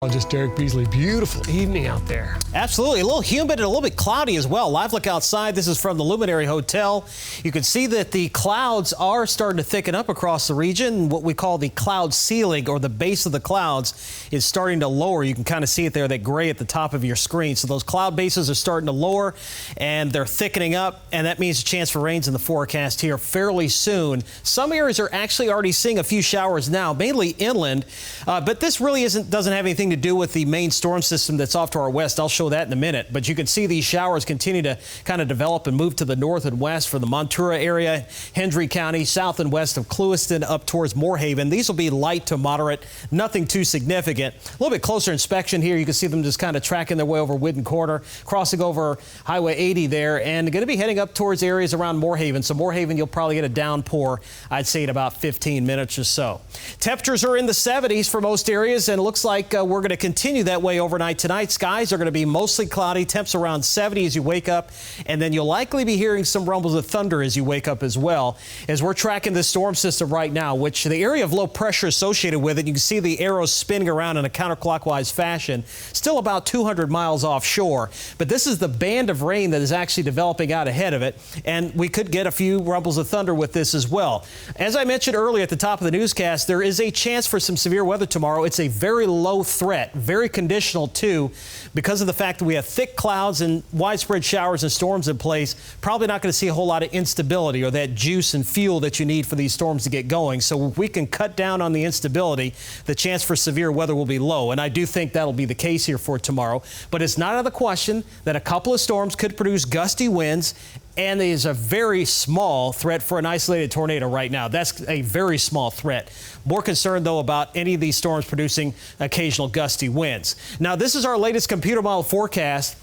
Just Derek Beasley, beautiful evening out there. Absolutely, a little humid and a little bit cloudy as well. Live look outside. This is from the Luminary Hotel. You can see that the clouds are starting to thicken up across the region. What we call the cloud ceiling, or the base of the clouds, is starting to lower. You can kind of see it there, that gray at the top of your screen. So those cloud bases are starting to lower and they're thickening up, and that means a chance for rains in the forecast here fairly soon. Some areas are actually already seeing a few showers now, mainly inland, but this really doesn't have anything to do with the main storm system that's off to our west. I'll show that in a minute, but you can see these showers continue to kind of develop and move to the north and west for the Montura area, Hendry County, south and west of Clewiston up towards Moorhaven. These will be light to moderate, nothing too significant. A little bit closer inspection here, you can see them just kind of tracking their way over Whidden Corner, crossing over Highway 80 there, and going to be heading up towards areas around Moorhaven. So Moorhaven, you'll probably get a downpour, I'd say, in about 15 minutes or so. Temperatures are in the 70s for most areas, and it looks like we're going to continue that way overnight tonight. Skies are going to be mostly cloudy, temps around 70 as you wake up, and then you'll likely be hearing some rumbles of thunder as you wake up as well. As we're tracking this storm system right now, which the area of low pressure associated with it, you can see the arrows spinning around in a counterclockwise fashion, still about 200 miles offshore. But this is the band of rain that is actually developing out ahead of it, and we could get a few rumbles of thunder with this as well. As I mentioned earlier at the top of the newscast, there is a chance for some severe weather tomorrow. It's a very low threat, very conditional too, because of the fact that we have thick clouds and widespread showers and storms in place. Probably not going to see a whole lot of instability or that juice and fuel that you need for these storms to get going. So if we can cut down on the instability, the chance for severe weather will be low. And I do think that'll be the case here for tomorrow. But it's not out of the question that a couple of storms could produce gusty winds, and there's a very small threat for an isolated tornado right now. That's a very small threat. More concerned, though, about any of these storms producing occasional gusty winds. Now, this is our latest computer model forecast,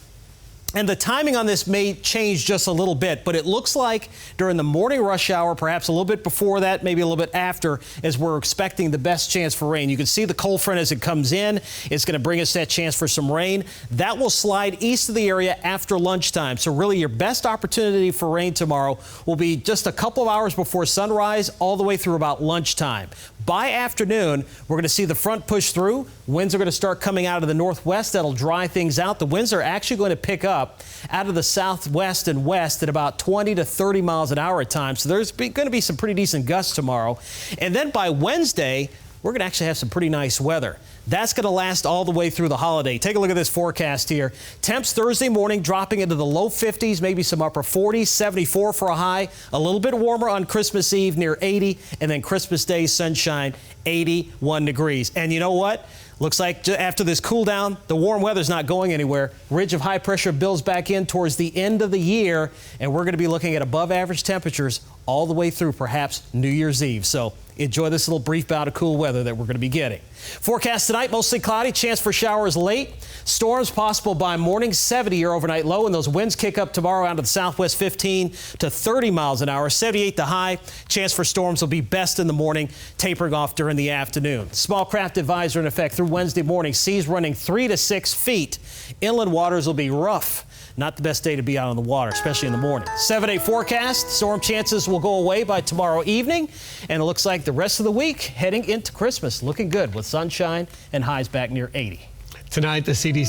and the timing on this may change just a little bit, but it looks like during the morning rush hour, perhaps a little bit before that, maybe a little bit after, as we're expecting the best chance for rain. You can see the cold front as it comes in. It's going to bring us that chance for some rain. That will slide east of the area after lunchtime. So really your best opportunity for rain tomorrow will be just a couple of hours before sunrise all the way through about lunchtime. By afternoon, we're going to see the front push through. Winds are going to start coming out of the northwest. That'll dry things out. The winds are actually going to pick up out of the southwest and west at about 20 to 30 miles an hour at times. So there's going to be some pretty decent gusts tomorrow. And then by Wednesday, we're going to actually have some pretty nice weather. That's going to last all the way through the holiday. Take a look at this forecast here. Temps Thursday morning dropping into the low 50s, maybe some upper 40s, 74 for a high. A little bit warmer on Christmas Eve near 80, and then Christmas Day sunshine, 81 degrees. And you know what? Looks like after this cool down, the warm weather's not going anywhere. Ridge of high pressure builds back in towards the end of the year, and we're going to be looking at above average temperatures all the way through perhaps New Year's Eve. So enjoy this little brief bout of cool weather that we're going to be getting. Forecast tonight, mostly cloudy, chance for showers late. Storms possible by morning, 70 your overnight low, and those winds kick up tomorrow out of the southwest 15 to 30 miles an hour, 78 the high. Chance for storms will be best in the morning, tapering off during the afternoon. Small craft advisory in effect through Wednesday morning. Seas running 3 to 6 feet. Inland waters will be rough. Not the best day to be out on the water, especially in the morning. 7-day forecast. Storm chances will go away by tomorrow evening. And it looks like the rest of the week heading into Christmas looking good with sunshine and highs back near 80. Tonight, the CDC